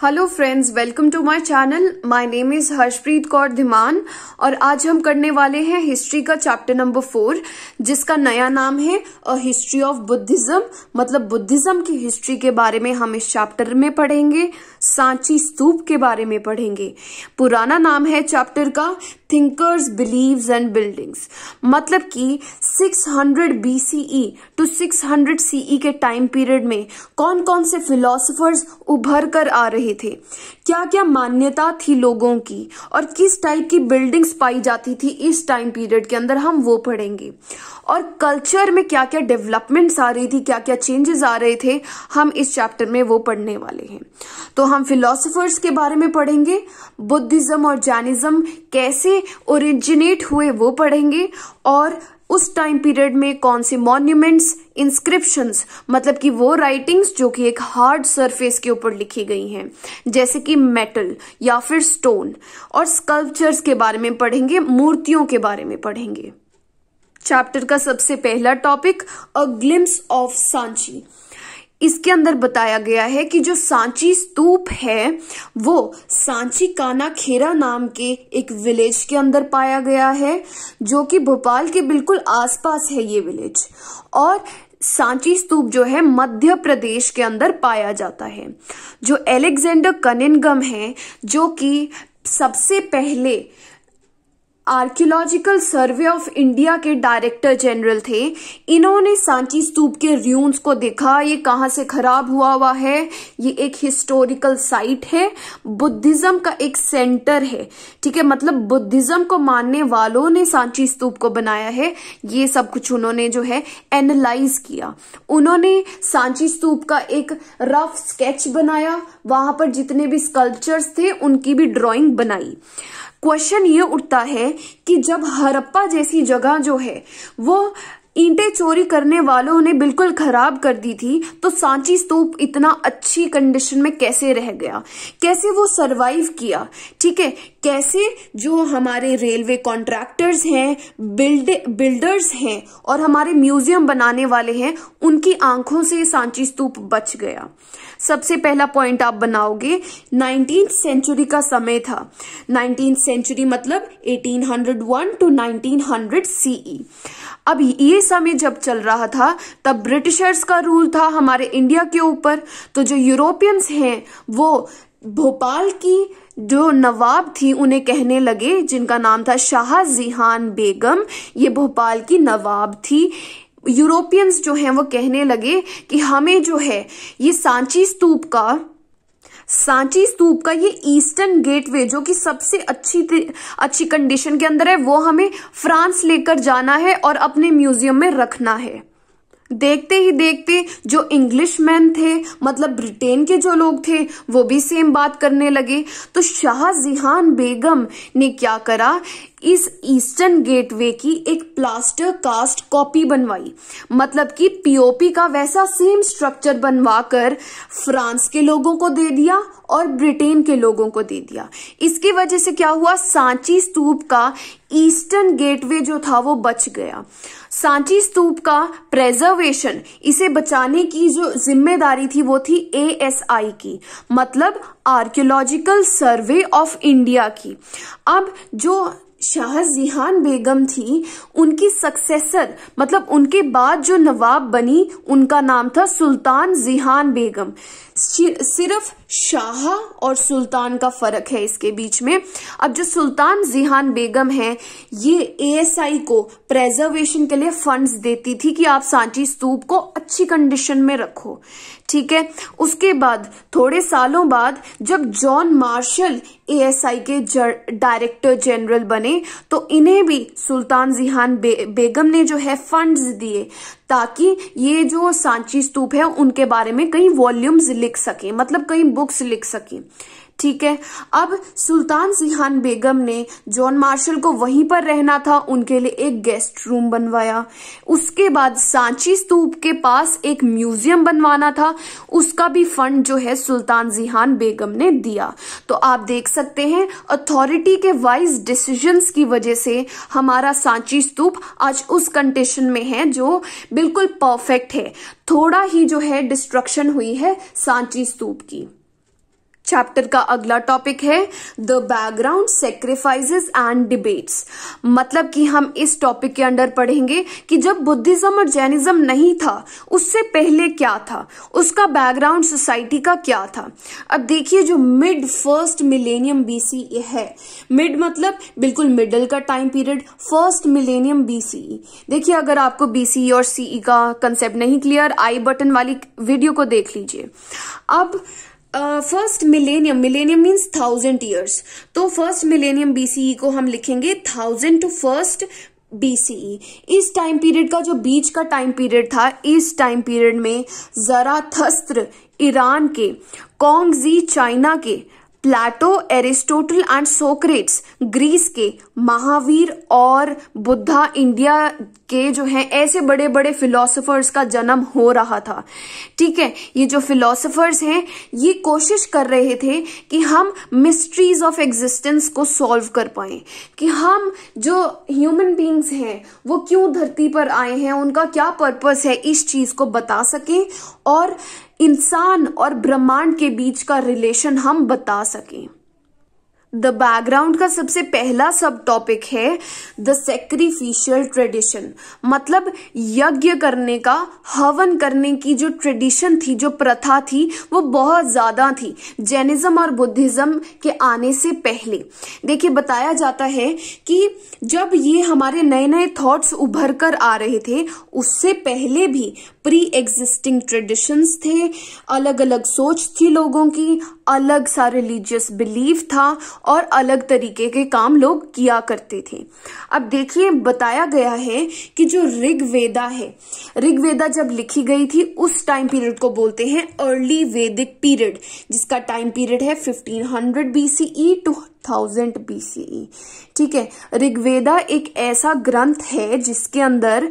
Hello friends, welcome to my channel. My name is Harshpreet Kaur Dhiman और आज हम करने वाले हैं हिस्ट्री का चैप्टर नंबर 4, जिसका नया नाम है अ हिस्ट्री ऑफ बुद्धिज्म। मतलब बुद्धिज्म की हिस्ट्री के बारे में हम इस चैप्टर में पढ़ेंगे। सांची स्तूप के बारे में पढ़ेंगे। पुराना नाम है चैप्टर का थिंकर्स, बिलीव्स एंड बिल्डिंग्स। मतलब कि 600 BCE टू 600 CE के टाइम पीरियड में कौन कौन से फिलोसोफर्स उभर कर आ रहे थे, क्या क्या मान्यता थी लोगों की और किस टाइप की बिल्डिंग्स पाई जाती थी इस टाइम पीरियड के अंदर, हम वो पढ़ेंगे। और कल्चर में क्या क्या डेवलपमेंट्स आ रही थी, क्या क्या चेंजेस आ रहे थे, हम इस चैप्टर में वो पढ़ने वाले हैं। तो हम फिलोसोफर्स के बारे में पढ़ेंगे, बुद्धिज्म और जैनिज्म कैसे ओरिजिनेट हुए वो पढ़ेंगे, और उस टाइम पीरियड में कौन से मॉन्यूमेंट्स, इंस्क्रिप्शंस, मतलब कि वो राइटिंग्स जो कि एक हार्ड सरफेस के ऊपर लिखी गई हैं, जैसे कि मेटल या फिर स्टोन, और स्कल्पचर्स के बारे में पढ़ेंगे, मूर्तियों के बारे में पढ़ेंगे। चैप्टर का सबसे पहला topic a glimpse of Sanchi. इसके अंदर बताया गया है कि जो सांची स्तूप है वो सांची कानाखेरा नाम के एक विलेज के अंदर पाया गया है, जो कि भोपाल के बिल्कुल आसपास है ये विलेज। और सांची स्तूप जो है मध्य प्रदेश के अंदर पाया जाता है। जो अलेक्जेंडर कनिंघम है, जो कि सबसे पहले आर्कियोलॉजिकल सर्वे ऑफ इंडिया के डायरेक्टर जनरल थे, इन्होंने सांची स्तूप के र्यून्स को देखा, ये कहाँ से खराब हुआ है, ये एक हिस्टोरिकल साइट है, बुद्धिज्म का एक सेंटर है, ठीक है। मतलब बुद्धिज्म को मानने वालों ने सांची स्तूप को बनाया है। ये सब कुछ उन्होंने जो है एनालाइज किया। उन्होंने सांची स्तूप का एक रफ स्केच बनाया, वहां पर जितने भी स्कल्पचर्स थे उनकी भी ड्राइंग बनाई। क्वेश्चन ये उठता है कि जब हड़प्पा जैसी जगह जो है वो ईंटें चोरी करने वालों ने बिल्कुल खराब कर दी थी, तो सांची स्तूप इतना अच्छी कंडीशन में कैसे रह गया, कैसे वो सरवाइव किया, ठीक है। कैसे जो हमारे रेलवे कॉन्ट्रैक्टर्स हैं, बिल्डर्स हैं और हमारे म्यूजियम बनाने वाले हैं, उनकी आंखों से सांची स्तूप बच गया। सबसे पहला पॉइंट आप बनाओगे, 19th सेंचुरी का समय था। 19th सेंचुरी मतलब 1801 टू 1900 CE। अब ये समय जब चल रहा था तब ब्रिटिशर्स का रूल था हमारे इंडिया के ऊपर। तो जो यूरोपियंस हैं वो भोपाल की जो नवाब थी उन्हें कहने लगे, जिनका नाम था शाहजहान बेगम, ये भोपाल की नवाब थी। यूरोपियंस जो हैं वो कहने लगे कि हमें जो है ये सांची स्तूप का ये ईस्टर्न गेटवे जो कि सबसे अच्छी कंडीशन के अंदर है, वो हमें फ्रांस लेकर जाना है और अपने म्यूजियम में रखना है। देखते ही देखते जो इंग्लिशमैन थे, मतलब ब्रिटेन के जो लोग थे, वो भी सेम बात करने लगे। तो शाहजहान बेगम ने क्या करा, इस ईस्टर्न गेटवे की एक प्लास्टर कास्ट कॉपी बनवाई। मतलब कि पीओपी का वैसा सेम स्ट्रक्चर बनवाकर फ्रांस के लोगों को दे दिया और ब्रिटेन के लोगों को दे दिया। इसकी वजह से क्या हुआ, सांची स्तूप का ईस्टर्न गेटवे जो था वो बच गया। सांची स्तूप का प्रेजर्वेशन, इसे बचाने की जो जिम्मेदारी थी वो थी ASI की, मतलब आर्कियोलॉजिकल सर्वे ऑफ इंडिया की। अब जो शाहजहान बेगम थी, उनकी सक्सेसर मतलब उनके बाद जो नवाब बनी, उनका नाम था सुल्तान जिहान बेगम। सिर्फ शाह और सुल्तान का फर्क है इसके बीच में। अब जो सुल्तान जिहान बेगम है, ये ASI को प्रेजर्वेशन के लिए फंड्स देती थी कि आप सांची स्तूप को अच्छी कंडीशन में रखो, ठीक है। उसके बाद थोड़े सालों बाद जब जॉन मार्शल ASI के डायरेक्टर जनरल बने, तो इन्हें भी सुल्तान जिहान बेगम ने जो है फंड्स दिए ताकि ये जो सांची स्तूप है उनके बारे में कई वॉल्यूम्स लिख सके, मतलब कई बुक्स लिख सके, ठीक है। अब सुल्तान जिहान बेगम ने जॉन मार्शल को वहीं पर रहना था, उनके लिए एक गेस्ट रूम बनवाया। उसके बाद सांची स्तूप के पास एक म्यूजियम बनवाना था, उसका भी फंड जो है सुल्तान जिहान बेगम ने दिया। तो आप देख सकते हैं अथॉरिटी के वाइज डिसीजंस की वजह से हमारा सांची स्तूप आज उस कंडीशन में है जो बिल्कुल परफेक्ट है। थोड़ा ही जो है डिस्ट्रक्शन हुई है सांची स्तूप की। चैप्टर का अगला टॉपिक है the background sacrifices and debates. मतलब कि हम इस टॉपिक के अंडर पढ़ेंगे कि जब बुद्धिज्म और जैनिज्म नहीं था उससे पहले क्या था, उसका बैकग्राउंड सोसाइटी का क्या था। अब देखिए जो मिड फर्स्ट मिलेनियम बीसीई है, मिड मतलब बिल्कुल मिडल का time period, first millennium BCE. देखिए अगर आपको बीसीई और सीई का कंसेप्ट नहीं क्लियर, आई बटन वाली वीडियो को देख लीजिए। अब first millennium, millennium means 1000 years, तो फर्स्ट मिलेनियम बीसीई को हम लिखेंगे 1000 टू फर्स्ट बीसीई। इस टाइम पीरियड का जो बीच का टाइम पीरियड था, इस टाइम पीरियड में ज़राथस्त्र ईरान के, कॉन्गजी चाइना के, Plato Aristotle and Socrates Greece के, महावीर और बुद्धा इंडिया के जो हैं, ऐसे बड़े बड़े फिलोसोफर्स का जन्म हो रहा था। ठीक है, ये जो फिलोसोफर्स हैं ये कोशिश कर रहे थे कि हम मिस्ट्रीज ऑफ एग्जिस्टेंस को सॉल्व कर पाएं, कि हम जो ह्यूमन बीइंग्स हैं वो क्यों धरती पर आए हैं, उनका क्या पर्पस है, इस चीज को बता सकें और इंसान और ब्रह्मांड के बीच का रिलेशन हम बता सकें। द बैकग्राउंड का सबसे पहला सब टॉपिक है द सैक्रिफिशियल ट्रेडिशन। मतलब यज्ञ करने का, हवन करने की जो ट्रेडिशन थी, जो प्रथा थी, वो बहुत ज्यादा थी जैनिज्म और बुद्धिज्म के आने से पहले। देखिए बताया जाता है कि जब ये हमारे नए नए थॉट्स उभर कर आ रहे थे, उससे पहले भी प्री एग्जिस्टिंग ट्रेडिशंस थे, अलग अलग सोच थी लोगों की, अलग सा रिलीजियस बिलीफ था और अलग तरीके के काम लोग किया करते थे। अब देखिए बताया गया है कि जो ऋग्वेदा है, ऋग्वेदा जब लिखी गई थी उस टाइम पीरियड को बोलते हैं अर्ली वैदिक पीरियड, जिसका टाइम पीरियड है 1500 बीसीई टू 1000 बीसीई। ठीक है, ऋग्वेदा एक ऐसा ग्रंथ है जिसके अंदर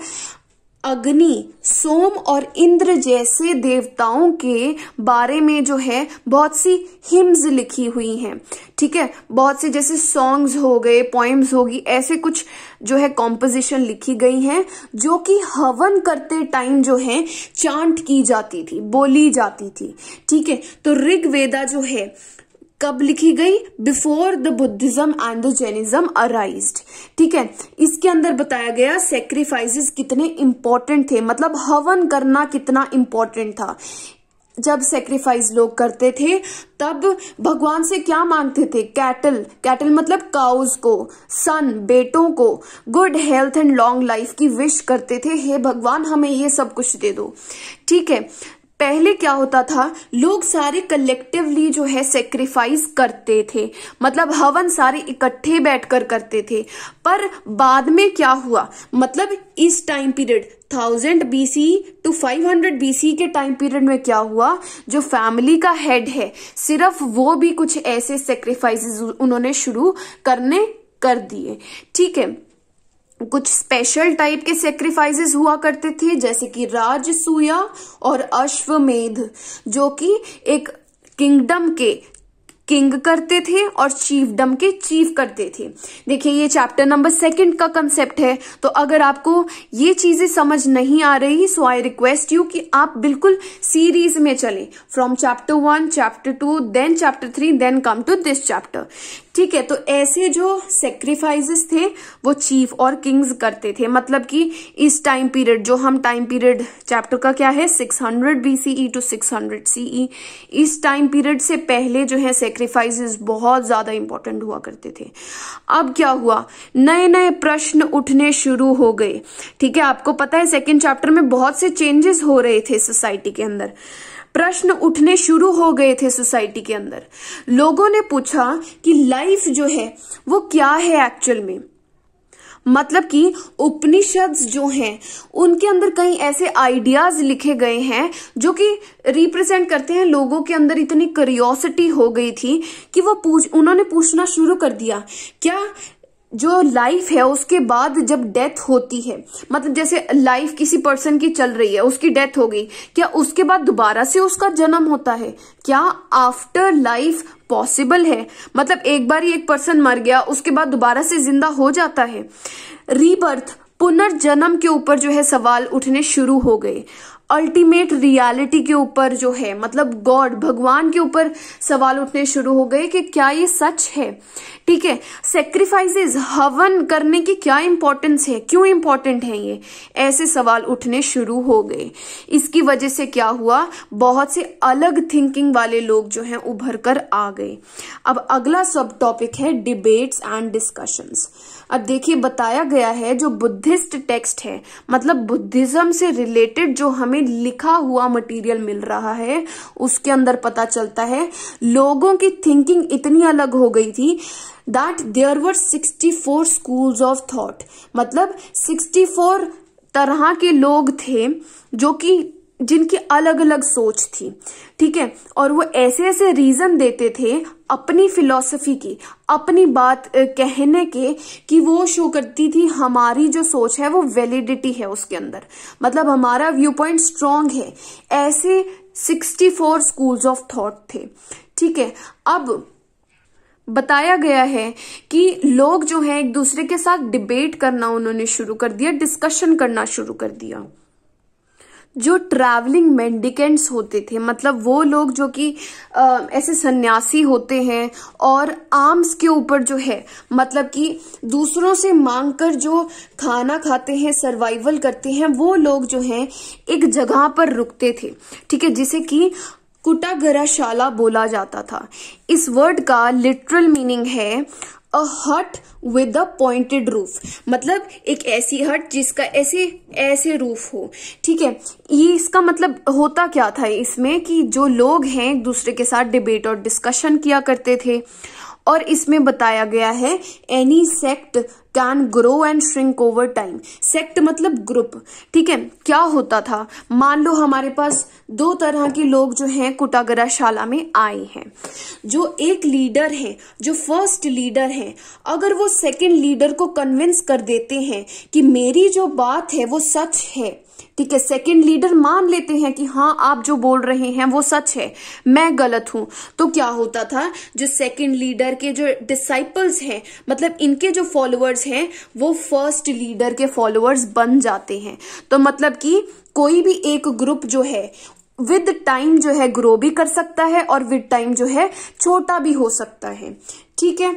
अग्नि, सोम और इंद्र जैसे देवताओं के बारे में जो है बहुत सी हिम्स लिखी हुई हैं। ठीक है, बहुत से जैसे सॉन्ग्स हो गए, पोएम्स होगी, ऐसे कुछ जो है कॉम्पोजिशन लिखी गई हैं जो कि हवन करते टाइम जो है चांट की जाती थी, बोली जाती थी। ठीक है, तो ऋग्वेदा जो है कब लिखी गई? Before the Buddhism and the Jainism arised. ठीक है, इसके अंदर बताया गया सैक्रिफाइसेस कितने इंपॉर्टेंट थे, मतलब हवन करना कितना इंपॉर्टेंट था। जब सैक्रिफाइस लोग करते थे तब भगवान से क्या मांगते थे? कैटल, कैटल मतलब काउज को, सन बेटों को, good health and long life की विश करते थे, हे भगवान हमें ये सब कुछ दे दो। ठीक है, पहले क्या होता था, लोग सारे कलेक्टिवली जो है सेक्रीफाइस करते थे, मतलब हवन सारे इकट्ठे बैठकर करते थे। पर बाद में क्या हुआ, मतलब इस time period 1000 BC to 500 BC के टाइम पीरियड में क्या हुआ, जो फैमिली का हेड है सिर्फ वो भी कुछ ऐसे सेक्रीफाइसेस उन्होंने शुरू करने कर दिए। ठीक है, कुछ स्पेशल टाइप के सेक्रीफाइसेस हुआ करते थे, जैसे कि राजसूया और अश्वमेध, जो कि एक किंगडम के किंग करते थे और चीफडम के चीफ करते थे। देखिए ये चैप्टर नंबर 2 का कंसेप्ट है, तो अगर आपको ये चीजें समझ नहीं आ रही, सो आई रिक्वेस्ट यू कि आप बिल्कुल सीरीज में चलें, from chapter 1, chapter 2, then chapter 3, then come to this chapter. ठीक है, तो ऐसे जो सेक्रीफाइसेस थे वो चीफ और किंग्स करते थे। मतलब कि इस टाइम पीरियड, जो हम टाइम पीरियड चैप्टर का क्या है 600 बीसीई टू 600 सीई, इस टाइम पीरियड से पहले जो है सेक्रीफाइसेस बहुत ज्यादा इंपॉर्टेंट हुआ करते थे। अब क्या हुआ, नए नए प्रश्न उठने शुरू हो गए। ठीक है, आपको पता है 2nd चैप्टर में बहुत से चेंजेस हो रहे थे सोसाइटी के अंदर, प्रश्न उठने शुरू हो गए थे सोसाइटी के अंदर। लोगों ने पूछा कि लाइफ जो है वो क्या है एक्चुअल में, मतलब कि उपनिषद जो हैं उनके अंदर कई ऐसे आइडियाज लिखे गए हैं जो कि रिप्रेजेंट करते हैं। लोगों के अंदर इतनी क्यूरियोसिटी हो गई थी कि वो उन्होंने पूछना शुरू कर दिया, क्या जो लाइफ है उसके बाद जब डेथ होती है, मतलब जैसे लाइफ किसी पर्सन की चल रही है, उसकी डेथ हो गई, क्या उसके बाद दोबारा से उसका जन्म होता है? क्या आफ्टर लाइफ पॉसिबल है? मतलब एक बार ही एक पर्सन मर गया, उसके बाद दोबारा से जिंदा हो जाता है? रीबर्थ, पुनर्जन्म के ऊपर जो है सवाल उठने शुरू हो गए। अल्टीमेट रियलिटी के ऊपर जो है, मतलब गॉड भगवान के ऊपर सवाल उठने शुरू हो गए कि क्या ये सच है। ठीक है, सेक्रीफाइसेस हवन करने की क्या इंपॉर्टेंस है, क्यों इंपॉर्टेंट है ये, ऐसे सवाल उठने शुरू हो गए। इसकी वजह से क्या हुआ, बहुत से अलग थिंकिंग वाले लोग जो हैं उभर कर आ गए। अब अगला सब टॉपिक है डिबेट्स एंड डिस्कशंस। अब देखिए बताया गया है जो बुद्धिस्ट टेक्स्ट है, मतलब बुद्धिज्म से रिलेटेड जो हमें लिखा हुआ मटेरियल मिल रहा है, उसके अंदर पता चलता है लोगों की थिंकिंग इतनी अलग हो गई थी that there were 64 schools of thought, मतलब 64 तरह के लोग थे जो कि जिनकी अलग अलग सोच थी। ठीक है, और वो ऐसे ऐसे रीजन देते थे अपनी फिलॉसफी की, अपनी बात कहने के, कि वो शो करती थी हमारी जो सोच है वो वैलिडिटी है उसके अंदर, मतलब हमारा व्यू पॉइंट स्ट्रांग है। ऐसे 64 स्कूल्स ऑफ थॉट थे। ठीक है, अब बताया गया है कि लोग जो है एक दूसरे के साथ डिबेट करना उन्होंने शुरू कर दिया, डिस्कशन करना शुरू कर दिया। जो ट्रैवलिंग मेंडिकेंट्स होते थे, मतलब वो लोग जो कि ऐसे सन्यासी होते हैं और आर्म्स के ऊपर जो है, मतलब कि दूसरों से मांगकर जो खाना खाते हैं, सर्वाइवल करते हैं, वो लोग जो हैं एक जगह पर रुकते थे। ठीक है, जिसे कि कुटागराशाला बोला जाता था। इस वर्ड का लिटरल मीनिंग है अ हट विद अ पॉइंटेड रूफ, मतलब एक ऐसी हट जिसका ऐसे ऐसे रूफ हो। ठीक है, ये इसका मतलब होता क्या था इसमें कि जो लोग हैं एक दूसरे के साथ डिबेट और डिस्कशन किया करते थे। और इसमें बताया गया है any sect can grow and shrink over time. Sect मतलब ग्रुप। ठीक है, क्या होता था, मान लो हमारे पास 2 तरह के लोग जो हैं कुटागराशाला में आए हैं। जो एक लीडर है, जो फर्स्ट लीडर है, अगर वो सेकंड लीडर को कन्विंस कर देते हैं कि मेरी जो बात है वो सच है, ठीक है, सेकंड लीडर मान लेते हैं कि हाँ आप जो बोल रहे हैं वो सच है, मैं गलत हूं, तो क्या होता था, जो सेकंड लीडर के जो डिसाइपल्स हैं, मतलब इनके जो फॉलोअर्स हैं, वो फर्स्ट लीडर के फॉलोअर्स बन जाते हैं। तो मतलब कि कोई भी एक ग्रुप जो है विद टाइम जो है ग्रो भी कर सकता है और विद टाइम जो है छोटा भी हो सकता है। ठीक है,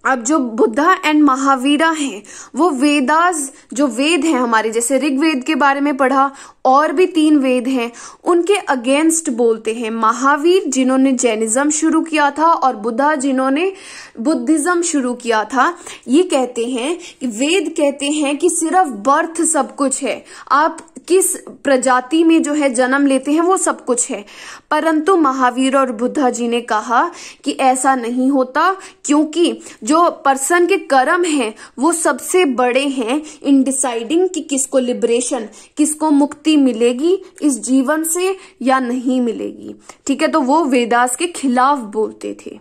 अब जो बुद्धा एंड महावीरा हैं, वो वेदास, जो वेद हैं हमारे, जैसे ऋग्वेद के बारे में पढ़ा, और भी 3 वेद हैं, उनके अगेंस्ट बोलते हैं। महावीर जिन्होंने जैनिज्म शुरू किया था और बुद्धा जिन्होंने बुद्धिज्म शुरू किया था, ये कहते हैं कि वेद कहते हैं कि सिर्फ बर्थ सब कुछ है, आप किस प्रजाति में जो है जन्म लेते हैं वो सब कुछ है। परंतु महावीर और बुद्धा जी ने कहा कि ऐसा नहीं होता, क्योंकि जो पर्सन के कर्म हैं वो सबसे बड़े हैं इन डिसाइडिंग कि किसको लिबरेशन, किसको मुक्ति मिलेगी इस जीवन से या नहीं मिलेगी। ठीक है, तो वो वेदास के खिलाफ बोलते थे।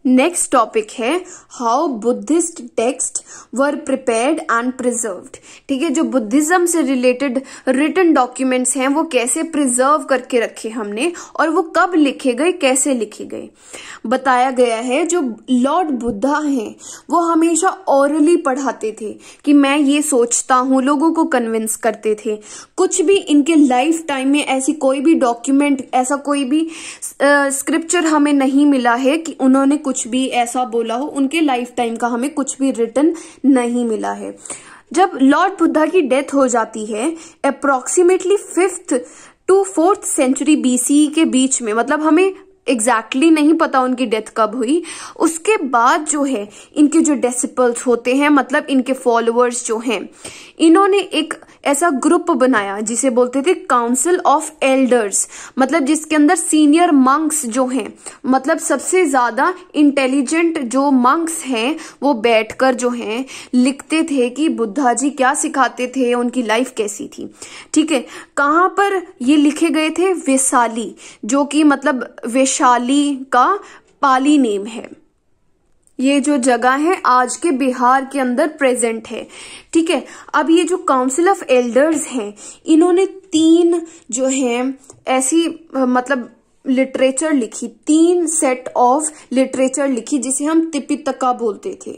नेक्स्ट टॉपिक है how Buddhist text were prepared and preserved. ठीक है, जो बुद्धिज्म से रिलेटेड रिटन डॉक्यूमेंट्स हैं वो कैसे प्रिजर्व करके रखे हमने, और वो कब लिखे गए, कैसे लिखे गए। बताया गया है जो लॉर्ड बुद्धा हैं वो हमेशा ओरली पढ़ाते थे कि मैं ये सोचता हूँ, लोगों को कन्विंस करते थे। कुछ भी इनके लाइफ टाइम में ऐसी कोई भी डॉक्यूमेंट, ऐसा कोई भी स्क्रिप्चर हमें नहीं मिला है कि उन्होंने कुछ भी ऐसा बोला हो, उनके लाइफ टाइम का हमें कुछ भी रिटन नहीं मिला है। जब लॉर्ड बुद्धा की डेथ हो जाती है approximately 5th to 4th century BCE के बीच में, मतलब हमें एग्जैक्टली नहीं पता उनकी डेथ कब हुई, उसके बाद जो है इनके जो डिसिपल्स होते हैं, मतलब इनके फॉलोअर्स जो हैं, इन्होंने एक ऐसा ग्रुप बनाया जिसे बोलते थे काउंसिल ऑफ एल्डर्स, मतलब जिसके अंदर सीनियर मंक्स जो हैं, मतलब सबसे ज्यादा इंटेलिजेंट जो मंक्स हैं, वो बैठकर जो हैं लिखते थे कि बुद्धा जी क्या सिखाते थे, उनकी लाइफ कैसी थी। ठीक है, कहाँ पर ये लिखे गए थे, वैशाली, जो कि मतलब वैशाली का पाली नेम है। ये जो जगह है आज के बिहार के अंदर प्रेजेंट है। ठीक है, अब ये जो काउंसिल ऑफ एल्डर्स हैं, इन्होंने 3 जो है ऐसी मतलब लिटरेचर लिखी, 3 सेट ऑफ लिटरेचर लिखी जिसे हम त्रिपिटका बोलते थे,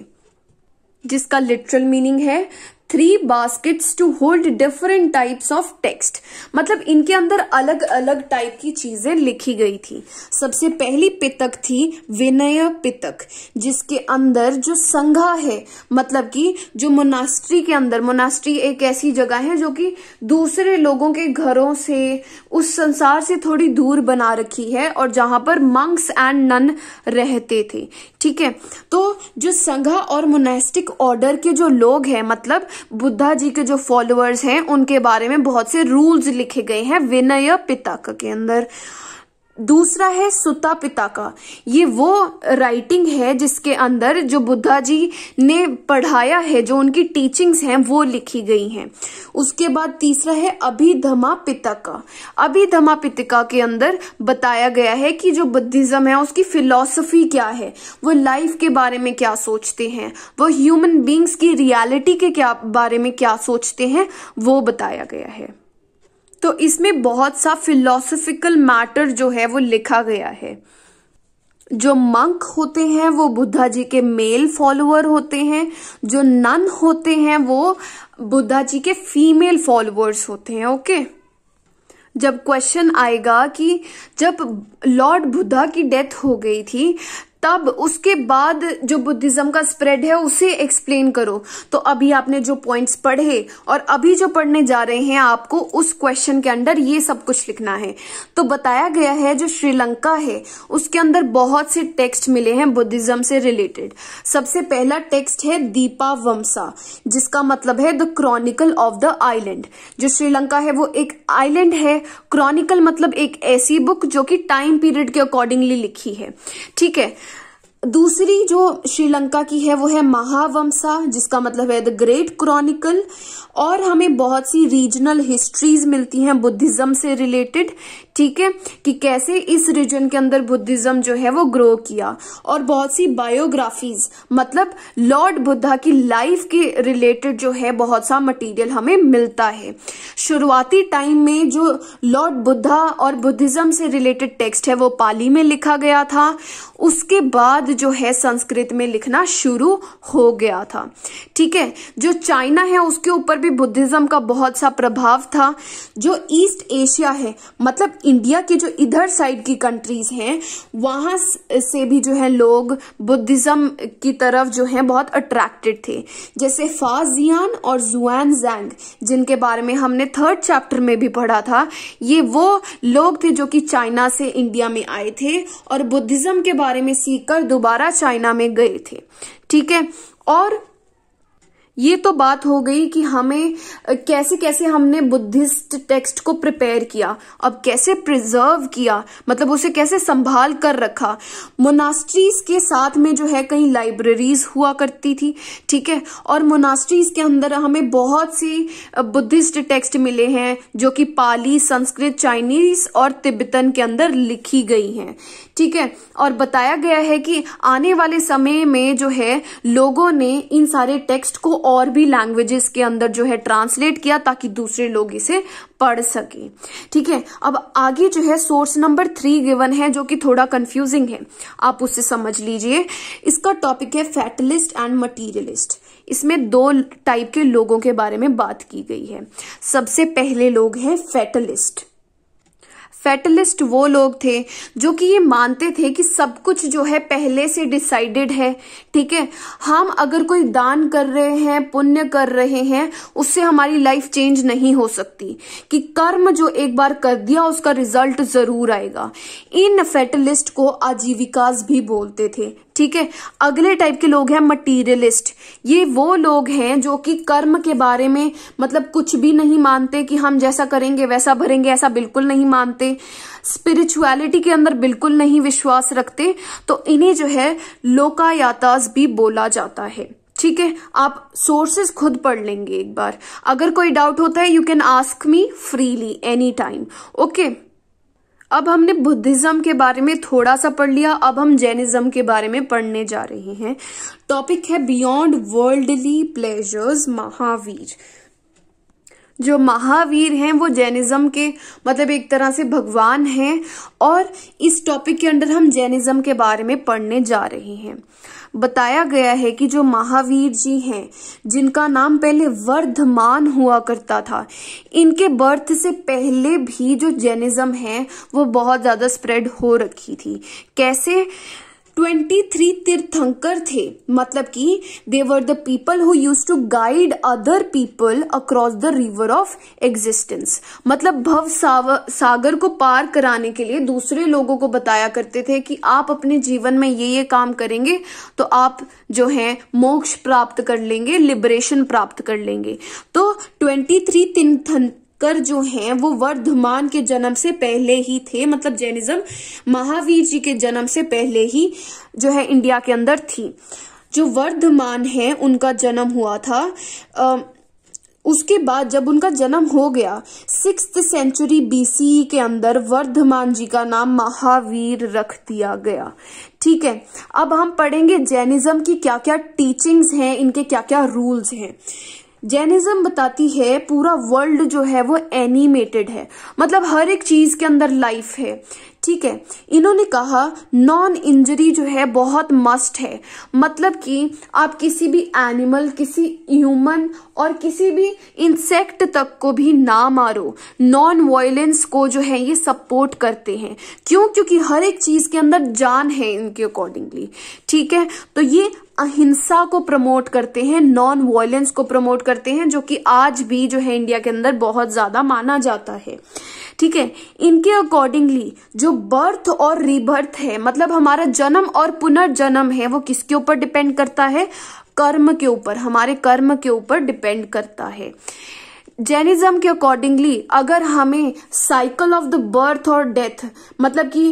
जिसका लिटरल मीनिंग है 3 baskets to hold different types of text। मतलब इनके अंदर अलग अलग टाइप की चीजें लिखी गई थी। सबसे पहली पिटक थी विनय पिटक, जिसके अंदर जो संघा है, मतलब कि जो मोनास्ट्री के अंदर, मोनास्ट्री एक ऐसी जगह है जो कि दूसरे लोगों के घरों से, उस संसार से थोड़ी दूर बना रखी है, और जहां पर मंक्स एंड नन रहते थे। ठीक है, तो जो संघा और मोनास्टिक ऑर्डर के जो लोग हैं, मतलब बुद्धा जी के जो फॉलोअर्स हैं, उनके बारे में बहुत से रूल्स लिखे गए हैं विनय पिटक के अंदर। दूसरा है सुत्ता पिटका। ये वो राइटिंग है जिसके अंदर जो बुद्धा जी ने पढ़ाया है, जो उनकी टीचिंग्स हैं, वो लिखी गई हैं। उसके बाद तीसरा है अभिधम्मा पिटका। अभिधम्मा पिटका के अंदर बताया गया है कि जो बुद्धिज्म है उसकी फिलॉसफी क्या है, वो लाइफ के बारे में क्या सोचते हैं, वो ह्यूमन बींग्स की रियलिटी के क्या बारे में क्या सोचते हैं, वो बताया गया है। तो इसमें बहुत सा फिलोसॉफिकल मैटर जो है वो लिखा गया है। जो मंक होते हैं वो बुद्धा जी के मेल फॉलोअर होते हैं, जो नन होते हैं वो बुद्धा जी के फीमेल फॉलोअर्स होते हैं। ओके, जब क्वेश्चन आएगा कि जब लॉर्ड बुद्धा की डेथ हो गई थी, तब उसके बाद जो बुद्धिज्म का स्प्रेड है उसे एक्सप्लेन करो, तो अभी आपने जो पॉइंट्स पढ़े और अभी जो पढ़ने जा रहे हैं, आपको उस क्वेश्चन के अंदर ये सब कुछ लिखना है। तो बताया गया है जो श्रीलंका है उसके अंदर बहुत से टेक्स्ट मिले हैं बुद्धिज्म से रिलेटेड। सबसे पहला टेक्स्ट है दीपावमसा, जिसका मतलब है the Chronicle of the island. जो श्रीलंका है वो एक आइलैंड है, क्रॉनिकल मतलब एक ऐसी बुक जो कि टाइम पीरियड के अकॉर्डिंगली लिखी है। ठीक है, दूसरी जो श्रीलंका की है वो है महावमसा, जिसका मतलब है द ग्रेट क्रॉनिकल। और हमें बहुत सी रीजनल हिस्ट्रीज मिलती हैं बुद्धिज्म से रिलेटेड। ठीक है, कि कैसे इस रीजन के अंदर बुद्धिज्म जो है वो ग्रो किया, और बहुत सी बायोग्राफीज, मतलब लॉर्ड बुद्धा की लाइफ के रिलेटेड जो है बहुत सा मटेरियल हमें मिलता है। शुरुआती टाइम में जो लॉर्ड बुद्धा और बुद्धिज्म से रिलेटेड टेक्स्ट है वो पाली में लिखा गया था, उसके बाद जो है संस्कृत में लिखना शुरू हो गया था। ठीक है, जो चाइना है उसके ऊपर भी बुद्धिज्म का बहुत सा प्रभाव था। जो ईस्ट एशिया है, मतलब इंडिया के जो इधर साइड की कंट्रीज हैं, वहां से भी जो है लोग बुद्धिज्म की तरफ जो है बहुत अट्रैक्टेड थे। जैसे फाजियान और जुआनजैंग, जिनके बारे में हमने 3rd चैप्टर में भी पढ़ा था, ये वो लोग थे जो कि चाइना से इंडिया में आए थे और बुद्धिज्म के बारे में सीखकर दोबारा चाइना में गए थे। ठीक है, और ये तो बात हो गई कि हमें कैसे कैसे हमने बुद्धिस्ट टेक्स्ट को प्रिपेयर किया, अब कैसे प्रिजर्व किया, मतलब उसे कैसे संभाल कर रखा। मोनास्ट्रीज के साथ में जो है कई लाइब्रेरीज हुआ करती थी। ठीक है, और मोनास्ट्रीज के अंदर हमें बहुत सी बुद्धिस्ट टेक्स्ट मिले हैं जो कि पाली, संस्कृत, चाइनीज और तिब्बतन के अंदर लिखी गई हैं। ठीक है, और बताया गया है कि आने वाले समय में जो है लोगों ने इन सारे टेक्स्ट को और भी लैंग्वेजेस के अंदर जो है ट्रांसलेट किया ताकि दूसरे लोग इसे पढ़ सके। ठीक है, अब आगे जो है सोर्स नंबर 3 गिवन है जो कि थोड़ा कंफ्यूजिंग है, आप उससे समझ लीजिए। इसका टॉपिक है फैटलिस्ट एंड मटीरियलिस्ट। इसमें 2 टाइप के लोगों के बारे में बात की गई है। सबसे पहले लोग हैं फैटलिस्ट। फैटलिस्ट वो लोग थे जो कि ये मानते थे कि सब कुछ जो है पहले से डिसाइडेड है। ठीक है, हम अगर कोई दान कर रहे हैं, पुण्य कर रहे हैं, उससे हमारी लाइफ चेंज नहीं हो सकती, कि कर्म जो एक बार कर दिया उसका रिजल्ट जरूर आएगा। इन फैटलिस्ट को आजीविकास भी बोलते थे। ठीक है, अगले टाइप के लोग हैं मटीरियलिस्ट। ये वो लोग हैं जो कि कर्म के बारे में मतलब कुछ भी नहीं मानते, कि हम जैसा करेंगे वैसा भरेंगे, ऐसा बिल्कुल नहीं मानते। स्पिरिचुअलिटी के अंदर बिल्कुल नहीं विश्वास रखते, तो इन्हें जो है लोकायातास भी बोला जाता है। ठीक है, आप सोर्सेस खुद पढ़ लेंगे एक बार। अगर कोई डाउट होता है you can ask me freely any time. Okay, अब हमने बुद्धिज्म के बारे में थोड़ा सा पढ़ लिया, अब हम जैनिज्म के बारे में पढ़ने जा रहे हैं। टॉपिक है बियॉन्ड वर्ल्डली प्लेजर्स, महावीर। जो महावीर हैं वो जैनिज्म के मतलब एक तरह से भगवान हैं, और इस टॉपिक के अंदर हम जैनिज्म के बारे में पढ़ने जा रहे हैं। बताया गया है कि जो महावीर जी हैं, जिनका नाम पहले वर्धमान हुआ करता था, इनके बर्थ से पहले भी जो जैनिज्म है वो बहुत ज्यादा स्प्रेड हो रखी थी। कैसे? 23 तीर्थंकर थे, मतलब कि they were the people who used to guide other people across the river of existence. मतलब भव सागर को पार कराने के लिए दूसरे लोगों को बताया करते थे कि आप अपने जीवन में ये काम करेंगे तो आप जो है मोक्ष प्राप्त कर लेंगे, लिबरेशन प्राप्त कर लेंगे। तो 23 तीर्थंकर जो हैं वो वर्धमान के जन्म से पहले ही थे, मतलब जैनिज्म महावीर जी के जन्म से पहले ही जो है इंडिया के अंदर थी। जो वर्धमान है उनका जन्म हुआ था, उसके बाद जब उनका जन्म हो गया 6th सेंचुरी BCE के अंदर वर्धमान जी का नाम महावीर रख दिया गया। ठीक है, अब हम पढ़ेंगे जैनिज्म की क्या क्या टीचिंग्स हैं, इनके क्या क्या रूल्स हैं। जैनिज्म बताती है पूरा वर्ल्ड जो है वो एनिमेटेड है, मतलब हर एक चीज के अंदर लाइफ है। ठीक है, इन्होंने कहा नॉन इंजरी जो है बहुत मस्ट है, मतलब कि आप किसी भी एनिमल, किसी ह्यूमन और किसी भी इंसेक्ट तक को भी ना मारो। नॉन वायलेंस को जो है ये सपोर्ट करते हैं। क्यों? क्योंकि हर एक चीज के अंदर जान है इनके अकॉर्डिंगली। ठीक है, तो ये अहिंसा को प्रमोट करते हैं, नॉन वायलेंस को प्रमोट करते हैं, जो कि आज भी जो है इंडिया के अंदर बहुत ज्यादा माना जाता है। ठीक है, इनके अकॉर्डिंगली जो बर्थ और रीबर्थ है, मतलब हमारा जन्म और पुनर्जन्म है, वो किसके ऊपर डिपेंड करता है? कर्म के ऊपर, हमारे कर्म के ऊपर डिपेंड करता है। जैनिज्म के अकॉर्डिंगली अगर हमें साइकिल ऑफ द बर्थ और डेथ, मतलब कि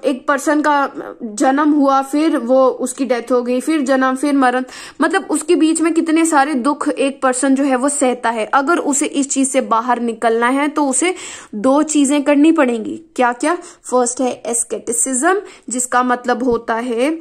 एक पर्सन का जन्म हुआ, फिर वो उसकी डेथ हो गई, फिर जन्म, फिर मरण, मतलब उसके बीच में कितने सारे दुख एक पर्सन जो है वो सहता है। अगर उसे इस चीज से बाहर निकलना है तो उसे 2 चीजें करनी पड़ेंगी। क्या क्या? फर्स्ट है एस्केटिसिज्म, जिसका मतलब होता है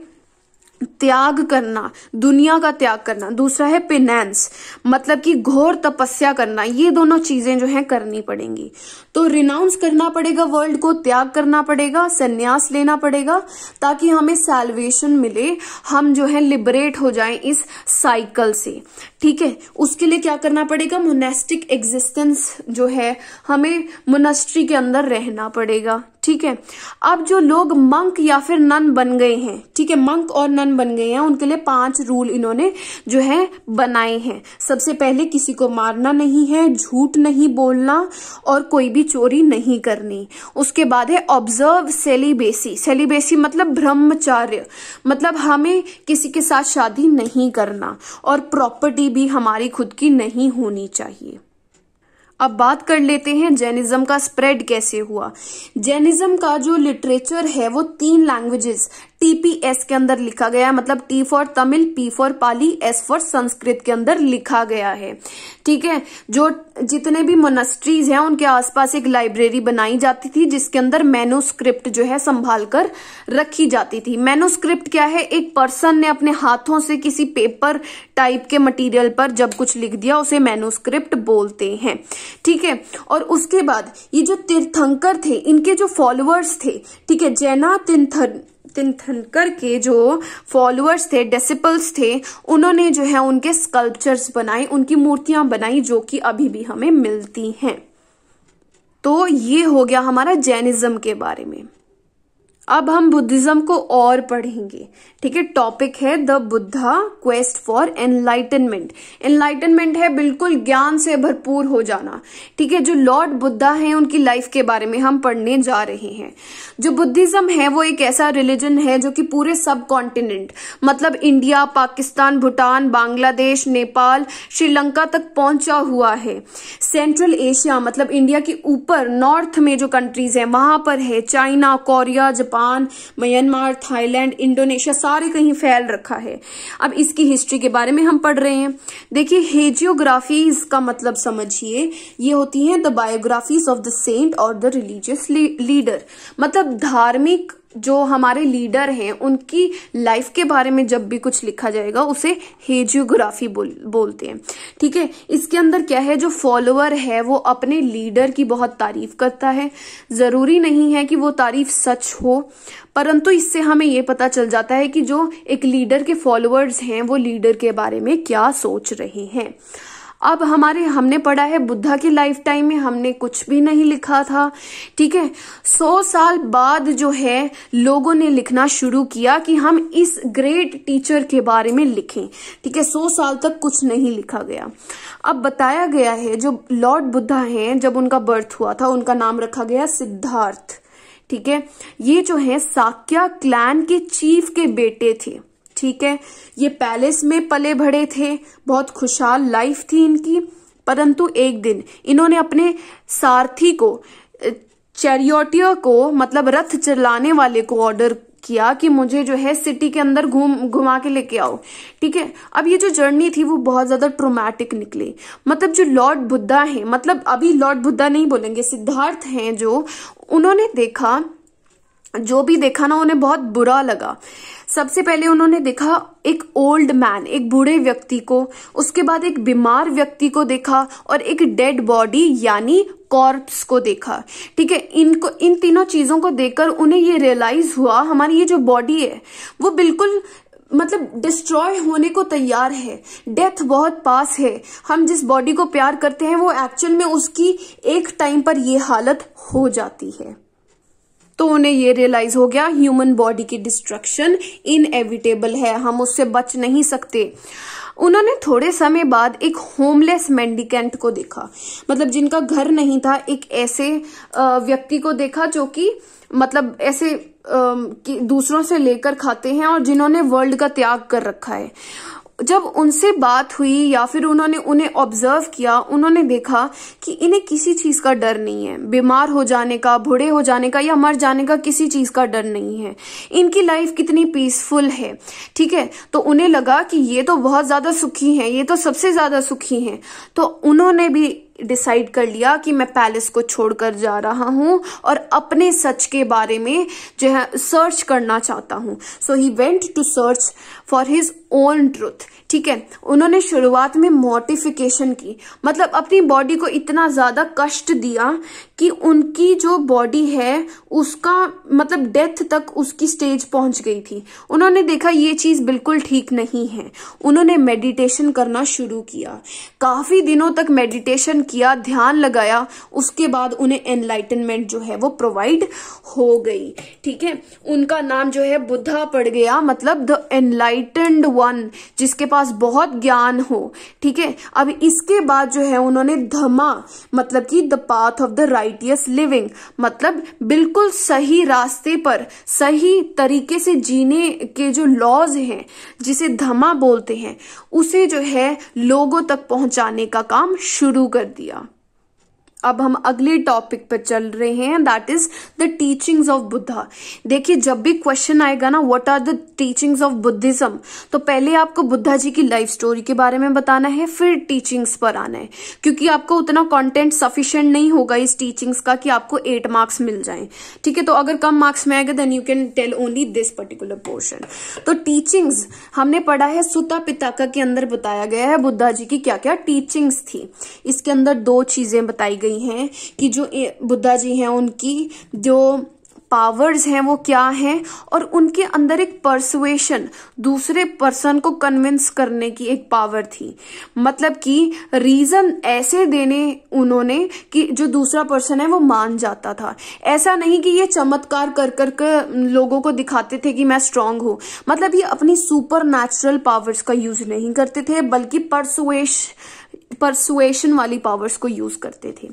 त्याग करना, दुनिया का त्याग करना। दूसरा है पेनेंस, मतलब कि घोर तपस्या करना। ये दोनों चीजें जो है करनी पड़ेंगी। तो रिनाउंस करना पड़ेगा वर्ल्ड को, त्याग करना पड़ेगा, संन्यास लेना पड़ेगा, ताकि हमें सैल्वेशन मिले, हम जो है लिबरेट हो जाएं इस साइकिल से। ठीक है, उसके लिए क्या करना पड़ेगा? मोनेस्टिक एग्जिस्टेंस जो है, हमें मोनेस्ट्री के अंदर रहना पड़ेगा। ठीक है, अब जो लोग मंक या फिर नन बन गए हैं, ठीक है, मंक और नन बन गए हैं, उनके लिए 5 रूल इन्होंने जो है बनाए हैं। सबसे पहले किसी को मारना नहीं है, झूठ नहीं बोलना और कोई भी चोरी नहीं करनी। उसके बाद है ऑब्जर्व सेलिबेसी। सेलिबेसी मतलब ब्रह्मचर्य, मतलब हमें किसी के साथ शादी नहीं करना, और प्रॉपर्टी भी हमारी खुद की नहीं होनी चाहिए। अब बात कर लेते हैं जैनिज्म का स्प्रेड कैसे हुआ। जैनिज्म का जो लिटरेचर है वो 3 लैंग्वेजेस TPS के अंदर लिखा गया है, मतलब T for Tamil, P for Pali, S for Sanskrit के अंदर लिखा गया है। ठीक है, जो जितने भी मोनेस्ट्रीज हैं उनके आसपास एक लाइब्रेरी बनाई जाती थी, जिसके अंदर मैन्युस्क्रिप्ट जो है संभाल कर रखी जाती थी। मैन्युस्क्रिप्ट क्या है? एक पर्सन ने अपने हाथों से किसी पेपर टाइप के मटेरियल पर जब कुछ लिख दिया, उसे मैन्युस्क्रिप्ट बोलते हैं। ठीक है, और उसके बाद ये जो तीर्थंकर थे, इनके जो फॉलोअर्स थे, ठीक है, जैना तीर्थंकर के जो फॉलोअर्स थे, डिसिपल्स थे, उन्होंने जो है उनके स्कल्पचर्स बनाए, उनकी मूर्तियां बनाई, जो कि अभी भी हमें मिलती हैं। तो ये हो गया हमारा जैनिज्म के बारे में। अब हम बुद्धिज्म को और पढ़ेंगे। ठीक है, टॉपिक है the Buddha quest for enlightenment. Enlightenment है बिल्कुल ज्ञान से भरपूर हो जाना। ठीक है, जो लॉर्ड बुद्धा हैं उनकी लाइफ के बारे में हम पढ़ने जा रहे हैं। जो बुद्धिज्म है वो एक ऐसा रिलीजन है जो कि पूरे सब कॉन्टिनेंट, मतलब इंडिया, पाकिस्तान, भूटान, बांग्लादेश, नेपाल, श्रीलंका तक पहुंचा हुआ है। सेंट्रल एशिया, मतलब इंडिया के ऊपर नॉर्थ में जो कंट्रीज है वहां पर है। China, Korea, Japan, Myanmar, Thailand, Indonesia, सारे कहीं फैल रखा है। अब इसकी हिस्ट्री के बारे में हम पढ़ रहे हैं। देखिए, हेजियोग्राफीज का मतलब समझिए, ये होती हैं the biographies of the saint और द रिलीजियस लीडर, मतलब धार्मिक जो हमारे लीडर हैं उनकी लाइफ के बारे में जब भी कुछ लिखा जाएगा उसे हेजियोग्राफी बोलते हैं। ठीक है, इसके अंदर क्या है, जो फॉलोअर है वो अपने लीडर की बहुत तारीफ करता है। जरूरी नहीं है कि वो तारीफ सच हो, परंतु इससे हमें ये पता चल जाता है कि जो एक लीडर के फॉलोअर्स हैं वो लीडर के बारे में क्या सोच रहे हैं। अब हमने पढ़ा है बुद्धा की लाइफ टाइम में हमने कुछ भी नहीं लिखा था। ठीक है, 100 साल बाद जो है लोगों ने लिखना शुरू किया कि हम इस ग्रेट टीचर के बारे में लिखें। ठीक है, 100 साल तक कुछ नहीं लिखा गया। अब बताया गया है जो लॉर्ड बुद्धा हैं, जब उनका बर्थ हुआ था उनका नाम रखा गया सिद्धार्थ। ठीक है, ये जो है साक्या क्लैन के चीफ के बेटे थे। ठीक है, ये पैलेस में पले बढ़े थे, बहुत खुशहाल लाइफ थी इनकी। परंतु एक दिन इन्होंने अपने सारथी को, चैरियोटियर को, मतलब रथ चलाने वाले को ऑर्डर किया कि मुझे जो है सिटी के अंदर घुमा के लेके आओ। ठीक है, अब ये जो जर्नी थी वो बहुत ज्यादा ट्रोमैटिक निकली। मतलब जो लॉर्ड बुद्धा है, मतलब अभी लॉर्ड बुद्धा नहीं बोलेंगे, सिद्धार्थ हैं जो, उन्होंने देखा, जो भी देखा ना उन्हें बहुत बुरा लगा। सबसे पहले उन्होंने देखा एक ओल्ड मैन, एक बूढ़े व्यक्ति को, उसके बाद एक बीमार व्यक्ति को देखा और एक डेड बॉडी यानी कॉर्प्स को देखा। ठीक है, इन तीनों चीजों को देखकर उन्हें ये रियलाइज हुआ हमारी ये जो बॉडी है वो बिल्कुल मतलब डिस्ट्रॉय होने को तैयार है, डेथ बहुत पास है। हम जिस बॉडी को प्यार करते हैं वो एक्चुअल में उसकी एक टाइम पर ये हालत हो जाती है। तो उन्हें ये रियलाइज हो गया ह्यूमन बॉडी की डिस्ट्रक्शन इनएविटेबल है, हम उससे बच नहीं सकते। उन्होंने थोड़े समय बाद एक होमलेस मेंडिकेंट को देखा, मतलब जिनका घर नहीं था, एक ऐसे व्यक्ति को देखा जो कि मतलब ऐसे कि दूसरों से लेकर खाते हैं और जिन्होंने वर्ल्ड का त्याग कर रखा है। जब उनसे बात हुई या फिर उन्होंने उन्हें ऑब्जर्व किया, उन्होंने देखा कि इन्हें किसी चीज का डर नहीं है, बीमार हो जाने का, बूढ़े हो जाने का या मर जाने का किसी चीज का डर नहीं है। इनकी लाइफ कितनी पीसफुल है। ठीक है, तो उन्हें लगा कि ये तो बहुत ज्यादा सुखी हैं, ये तो सबसे ज्यादा सुखी हैं। तो उन्होंने भी डिसाइड कर लिया कि मैं पैलेस को छोड़कर जा रहा हूं और अपने सच के बारे में जो है सर्च करना चाहता हूं। So he went to search for his own truth. ठीक है, उन्होंने शुरुआत में मॉर्टिफिकेशन की, मतलब अपनी बॉडी को इतना ज्यादा कष्ट दिया कि उनकी जो बॉडी है उसका मतलब डेथ तक उसकी स्टेज पहुंच गई थी। उन्होंने देखा ये चीज बिल्कुल ठीक नहीं है। उन्होंने मेडिटेशन करना शुरू किया, काफी दिनों तक मेडिटेशन किया, ध्यान लगाया। उसके बाद उन्हें एनलाइटनमेंट जो है वो प्रोवाइड हो गई। ठीक है, उनका नाम जो है बुद्धा पड़ गया, मतलब द एनलाइटेंड वन, जिसके पास बहुत ज्ञान हो। ठीक है, अब इसके बाद जो है उन्होंने धम्मा, मतलब कि the path of the righteous living, मतलब बिल्कुल सही रास्ते पर सही तरीके से जीने के जो लॉज हैं, जिसे धम्मा बोलते हैं, उसे जो है लोगों तक पहुंचाने का काम शुरू कर दिया। अब हम अगले टॉपिक पर चल रहे हैं, that is the teachings of Buddha. देखिए, जब भी क्वेश्चन आएगा ना what are the teachings of Buddhism, तो पहले आपको बुद्धा जी की लाइफ स्टोरी के बारे में बताना है, फिर टीचिंग्स पर आना है, क्योंकि आपको उतना कंटेंट सफिशिएंट नहीं होगा इस टीचिंग्स का कि आपको 8 मार्क्स मिल जाएं। ठीक है, तो अगर कम मार्क्स में आएगा then you can tell only this particular portion. तो टीचिंग्स हमने पढ़ा है, सुत्ता पिताका के अंदर बताया गया है बुद्धा जी की क्या क्या टीचिंग्स थी। इसके अंदर 2 चीजें बताई गई हैं कि जो बुद्धा जी हैं उनकी जो पावर्स हैं वो क्या हैं, और उनके अंदर एक परसुएशन, दूसरे पर्सन को कन्विंस करने की एक पावर थी। मतलब कि रीजन ऐसे देने उन्होंने कि जो दूसरा पर्सन है वो मान जाता था। ऐसा नहीं कि ये चमत्कार कर कर लोगों को दिखाते थे कि मैं स्ट्रांग हूं, मतलब ये अपनी सुपर नेचुरल पावर्स का यूज नहीं करते थे, बल्कि परसुएशन वाली पावर्स को यूज करते थे।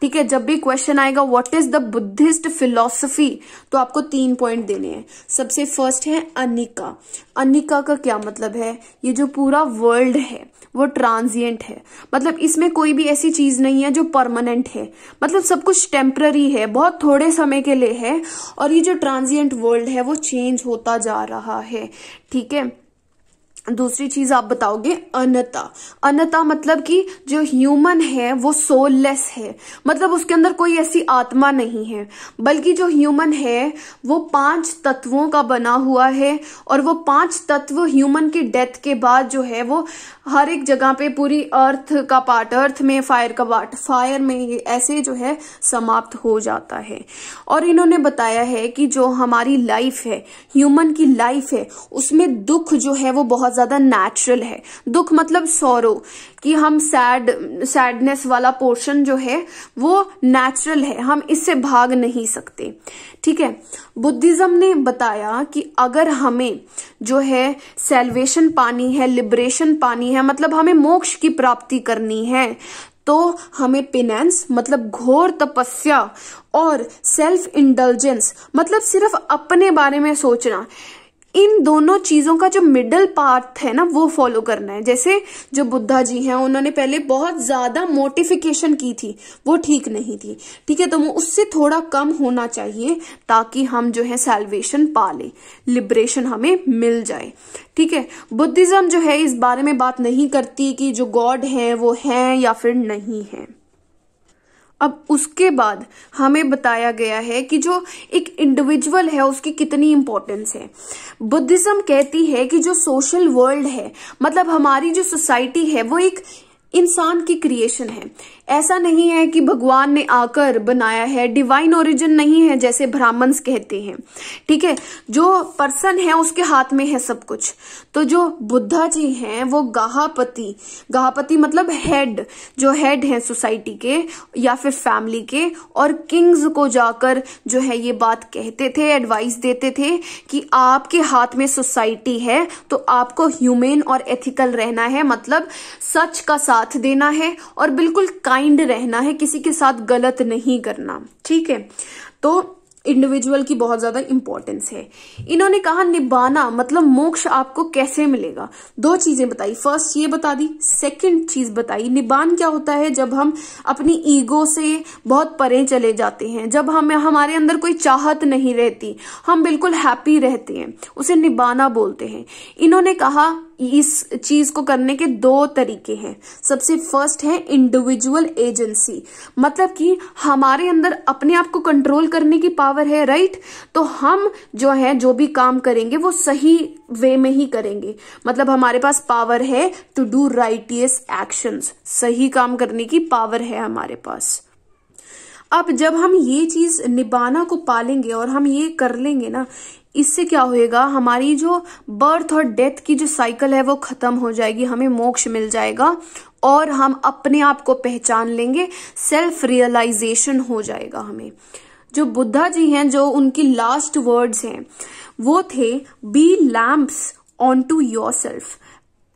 ठीक है, जब भी क्वेश्चन आएगा what is the Buddhist philosophy, तो आपको 3 पॉइंट देने हैं। सबसे फर्स्ट है अनिका। अनिका का क्या मतलब है, ये जो पूरा वर्ल्ड है वो ट्रांजिएंट है, मतलब इसमें कोई भी ऐसी चीज नहीं है जो परमानेंट है, मतलब सब कुछ टेम्पररी है, बहुत थोड़े समय के लिए है, और ये जो ट्रांजिएंट वर्ल्ड है वो चेंज होता जा रहा है। ठीक है, दूसरी चीज आप बताओगे अनता। अनता मतलब कि जो ह्यूमन है वो सोललेस है, मतलब उसके अंदर कोई ऐसी आत्मा नहीं है, बल्कि जो ह्यूमन है वो 5 तत्वों का बना हुआ है, और वो 5 तत्व ह्यूमन की डेथ के बाद जो है वो हर एक जगह पे पूरी अर्थ का पार्ट, अर्थ में फायर का पार्ट, फायर में ये ऐसे जो है समाप्त हो जाता है। और इन्होंने बताया है कि जो हमारी लाइफ है, ह्यूमन की लाइफ है, उसमें दुख जो है वो बहुत ज्यादा नेचुरल है। दुख मतलब सॉरो, कि हम सैडनेस वाला पोर्शन जो है वो नेचुरल है, हम इससे भाग नहीं सकते। ठीक है, बुद्धिज्म ने बताया कि अगर हमें जो है सैल्वेशन पानी है, लिबरेशन पानी है, मतलब हमें मोक्ष की प्राप्ति करनी है, तो हमें पेनेंस मतलब घोर तपस्या और सेल्फ इंडल्जेंस मतलब सिर्फ अपने बारे में सोचना, इन दोनों चीजों का जो मिडल पार्ट है ना वो फॉलो करना है। जैसे जो बुद्धा जी हैं उन्होंने पहले बहुत ज्यादा मोटिफिकेशन की थी, वो ठीक नहीं थी। ठीक है, तो उससे थोड़ा कम होना चाहिए ताकि हम जो है सैल्वेशन पा ले, लिबरेशन हमें मिल जाए। ठीक है, बुद्धिज्म जो है इस बारे में बात नहीं करती कि जो गॉड है वो है या फिर नहीं है। अब उसके बाद हमें बताया गया है कि जो एक इंडिविजुअल है उसकी कितनी इंपॉर्टेंस है। बुद्धिज्म कहती है कि जो सोशल वर्ल्ड है, मतलब हमारी जो सोसाइटी है, वो एक इंसान की क्रिएशन है। ऐसा नहीं है कि भगवान ने आकर बनाया है, डिवाइन ओरिजिन नहीं है जैसे ब्राह्मण्स कहते हैं। ठीक है, जो पर्सन है उसके हाथ में है सब कुछ। तो जो बुद्धा जी हैं वो गाहापति मतलब हेड, जो हेड है सोसाइटी के या फिर फैमिली के, और किंग्स को जाकर जो है ये बात कहते थे, एडवाइस देते थे कि आपके हाथ में सोसाइटी है तो आपको ह्यूमेन और एथिकल रहना है, मतलब सच का साथ देना है और बिल्कुल काइंड रहना है, किसी के साथ गलत नहीं करना। ठीक है, तो इंडिविजुअल की बहुत ज्यादा इंपॉर्टेंस है। इन्होंने कहा निब्बाना मतलब मोक्ष आपको कैसे मिलेगा। 2 चीजें बताई, फर्स्ट ये बता दी, सेकंड चीज बताई निब्बान क्या होता है। जब हम अपनी ईगो से बहुत परे चले जाते हैं, जब हमारे अंदर कोई चाहत नहीं रहती, हम बिल्कुल हैप्पी रहते हैं, उसे निब्बाना बोलते हैं। इन्होंने कहा इस चीज को करने के 2 तरीके हैं। सबसे फर्स्ट है इंडिविजुअल एजेंसी, मतलब कि हमारे अंदर अपने आप को कंट्रोल करने की पावर है, राइट। तो हम जो है जो भी काम करेंगे वो सही वे में ही करेंगे, मतलब हमारे पास पावर है टू डू राइटियस एक्शंस, सही काम करने की पावर है हमारे पास। अब जब हम ये चीज निभाना को पालेंगे और हम ये कर लेंगे ना, इससे क्या होएगा, हमारी जो बर्थ और डेथ की जो साइकिल है वो खत्म हो जाएगी, हमें मोक्ष मिल जाएगा और हम अपने आप को पहचान लेंगे, सेल्फ रियलाइजेशन हो जाएगा हमें। जो बुद्धा जी हैं, जो उनकी लास्ट वर्ड्स हैं वो थे, be lamps on to your self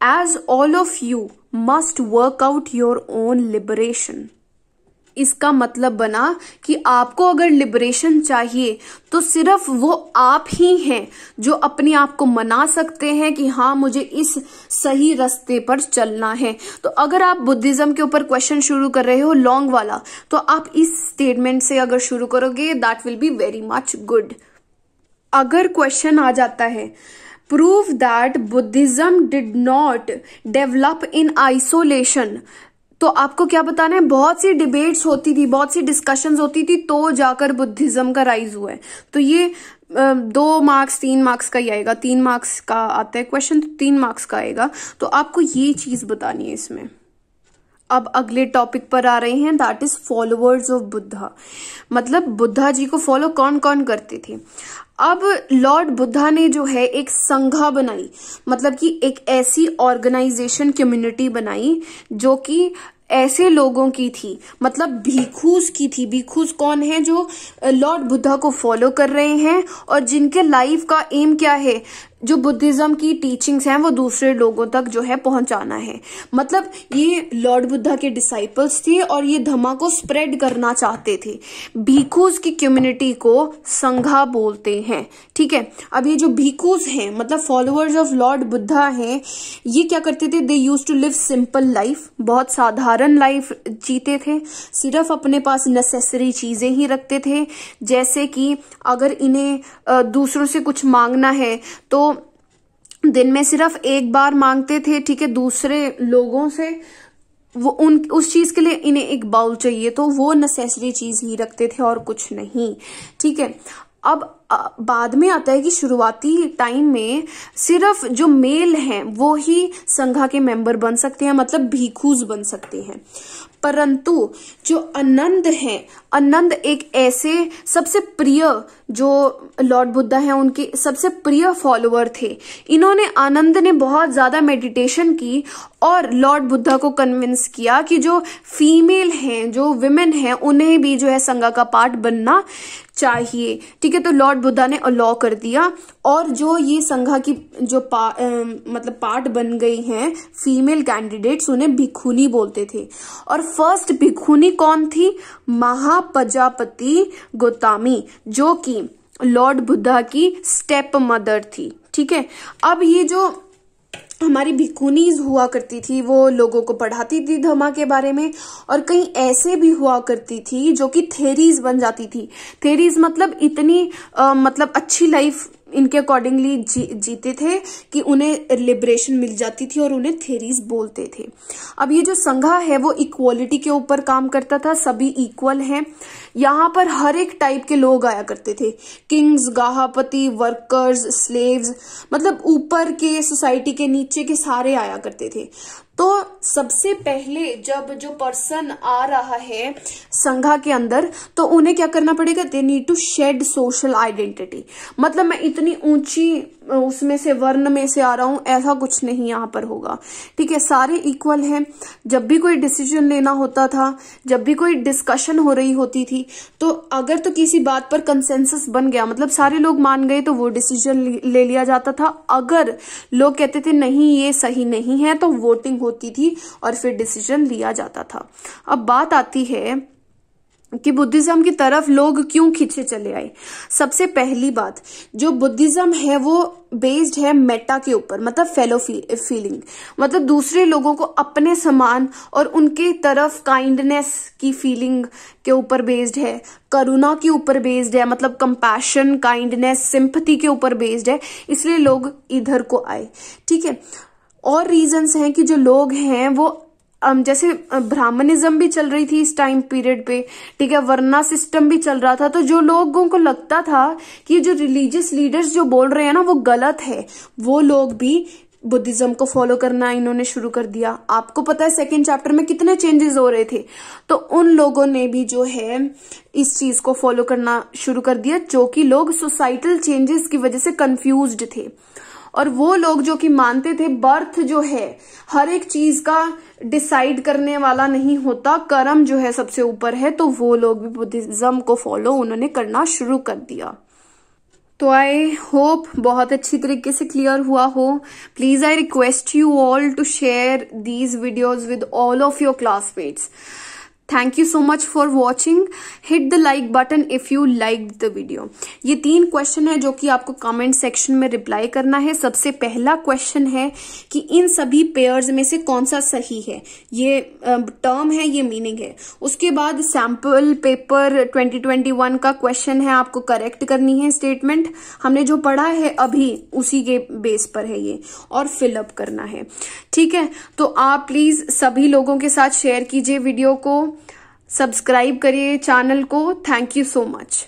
as all of you must work out your own liberation. इसका मतलब बना कि आपको अगर लिबरेशन चाहिए तो सिर्फ वो आप ही हैं जो अपने आप को मना सकते हैं कि हाँ मुझे इस सही रास्ते पर चलना है। तो अगर आप बुद्धिज्म के ऊपर क्वेश्चन शुरू कर रहे हो लॉन्ग वाला, तो आप इस स्टेटमेंट से अगर शुरू करोगे that will be very much good. अगर क्वेश्चन आ जाता है prove that Buddhism did not develop in isolation, तो आपको क्या बताना है, बहुत सी डिबेट्स होती थी, बहुत सी डिस्कशंस होती थी, तो जाकर बुद्धिज्म का राइज हुआ है। तो ये 2 मार्क्स 3 मार्क्स का ही आएगा, 3 मार्क्स का आता है क्वेश्चन तो 3 मार्क्स का आएगा। तो आपको ये चीज बतानी है इसमें। अब अगले टॉपिक पर आ रहे हैं, that is followers of Buddha, मतलब बुद्धा जी को फॉलो कौन कौन करते थे। अब लॉर्ड बुद्धा ने जो है एक संघा बनाई, मतलब कि एक ऐसी ऑर्गेनाइजेशन कम्युनिटी बनाई जो कि ऐसे लोगों की थी, मतलब भिखुस की थी। भिखुस कौन है, जो लॉर्ड बुद्धा को फॉलो कर रहे हैं और जिनके लाइफ का एम क्या है, जो बुद्धिज्म की टीचिंग्स हैं वो दूसरे लोगों तक जो है पहुंचाना है। मतलब ये लॉर्ड बुद्धा के डिसाइपल्स थे और ये धम्मा को स्प्रेड करना चाहते थे। भिखुस की कम्युनिटी को संघा बोलते हैं। ठीक है, अब ये जो भिखुस हैं मतलब फॉलोअर्स ऑफ लॉर्ड बुद्धा हैं, ये क्या करते थे, they used to live simple life, बहुत साधारण लाइफ जीते थे, सिर्फ अपने पास नेसेसरी चीजें ही रखते थे। जैसे कि अगर इन्हें दूसरों से कुछ मांगना है तो दिन में सिर्फ एक बार मांगते थे, ठीक है, दूसरे लोगों से, वो उस चीज के लिए इन्हें एक बाउल चाहिए, तो वो नेसेसरी चीज ही रखते थे और कुछ नहीं, ठीक है। अब बाद में आता है कि शुरुआती टाइम में सिर्फ जो मेल हैं वो ही संघा के मेंबर बन सकते हैं, मतलब भिक्षुज बन सकते हैं। परंतु जो आनंद हैं, आनंद एक ऐसे सबसे प्रिय, जो लॉर्ड बुद्धा हैं उनके सबसे प्रिय फॉलोअर थे। इन्होंने, आनंद ने बहुत ज्यादा मेडिटेशन की और लॉर्ड बुद्धा को कन्विंस किया कि जो फीमेल हैं, जो विमेन हैं, उन्हें भी जो है संघा का पार्ट बनना चाहिए, ठीक है। तो लॉर्ड बुद्धा ने अलाउ कर दिया और जो ये संघा की जो मतलब पार्ट बन गई हैं फीमेल कैंडिडेट्स, उन्हें भिक्षुनी बोलते थे। और फर्स्ट भिक्षुनी कौन थी? महाप्रजापति गौतमी, जो कि लॉर्ड बुद्धा की स्टेप मदर थी, ठीक है। अब ये जो हमारी भिक्षुनीज हुआ करती थी वो लोगों को पढ़ाती थी धम्मा के बारे में, और कहीं ऐसे भी हुआ करती थी जो कि थेरीज बन जाती थी। थेरीज मतलब इतनी मतलब अच्छी लाइफ इनके अकॉर्डिंगली जीते थे कि उन्हें लिबरेशन मिल जाती थी और उन्हें थेरीज बोलते थे। अब ये जो संघा है वो इक्वालिटी के ऊपर काम करता था, सभी इक्वल हैं। यहाँ पर हर एक टाइप के लोग आया करते थे, किंग्स, गाहापति, वर्कर्स, स्लेव्स, मतलब ऊपर के सोसाइटी के, नीचे के सारे आया करते थे। तो सबसे पहले जब जो पर्सन आ रहा है संघा के अंदर, तो उन्हें क्या करना पड़ेगा? They need to shed social identity. मतलब मैं इतनी ऊंची उसमें से वर्ण में से आ रहा हूं, ऐसा कुछ नहीं यहाँ पर होगा, ठीक है। सारे इक्वल हैं। जब भी कोई डिसीजन लेना होता था, जब भी कोई डिस्कशन हो रही होती थी, तो अगर तो किसी बात पर कंसेंसस बन गया, मतलब सारे लोग मान गए, तो वो डिसीजन ले लिया जाता था। अगर लोग कहते थे नहीं ये सही नहीं है, तो वोटिंग होती थी और फिर डिसीजन लिया जाता था। अब बात आती है कि बुद्धिज्म की तरफ लोग क्यों खींचे चले आए। सबसे पहली बात, जो बुद्धिज्म है वो बेस्ड है मेटा के ऊपर, मतलब फेलो फीलिंग, मतलब दूसरे लोगों को अपने समान और उनके तरफ काइंडनेस की फीलिंग के ऊपर बेस्ड है, करुणा के ऊपर बेस्ड है, मतलब कंपैशन, काइंडनेस, सिंपैथी के ऊपर बेस्ड है, इसलिए लोग इधर को आए, ठीक है। और रीजंस हैं कि जो लोग हैं वो जैसे ब्राह्मणिज्म भी चल रही थी इस टाइम पीरियड पे, ठीक है, वर्ना सिस्टम भी चल रहा था। तो जो लोगों को लगता था कि जो रिलीजियस लीडर्स जो बोल रहे हैं ना वो गलत है, वो लोग भी बुद्धिज्म को फॉलो करना इन्होंने शुरू कर दिया। आपको पता है सेकंड चैप्टर में कितने चेंजेस हो रहे थे, तो उन लोगों ने भी जो है इस चीज को फॉलो करना शुरू कर दिया, जो कि लोग सोसाइटल चेंजेस की वजह से कंफ्यूज्ड थे। और वो लोग जो कि मानते थे बर्थ जो है हर एक चीज का डिसाइड करने वाला नहीं होता, कर्म जो है सबसे ऊपर है, तो वो लोग भी बुद्धिज्म को फॉलो उन्होंने करना शुरू कर दिया। तो आई होप बहुत अच्छी तरीके से क्लियर हुआ हो। Please I request you all to share these videos with all of your classmates. Thank you so much for watching. Hit the like button if you liked the video. ये 3 question है जो कि आपको comment section में reply करना है। सबसे पहला क्वेश्चन है कि इन सभी पेयर्स में से कौन सा सही है, ये टर्म है, ये मीनिंग है। उसके बाद सैम्पल पेपर 2021 का क्वेश्चन है, आपको करेक्ट करनी है स्टेटमेंट, हमने जो पढ़ा है अभी उसी के बेस पर है ये, और फिलअप करना है, ठीक है। तो आप प्लीज सभी लोगों के साथ शेयर कीजिए वीडियो को, सब्सक्राइब करिए चैनल को। Thank you so much.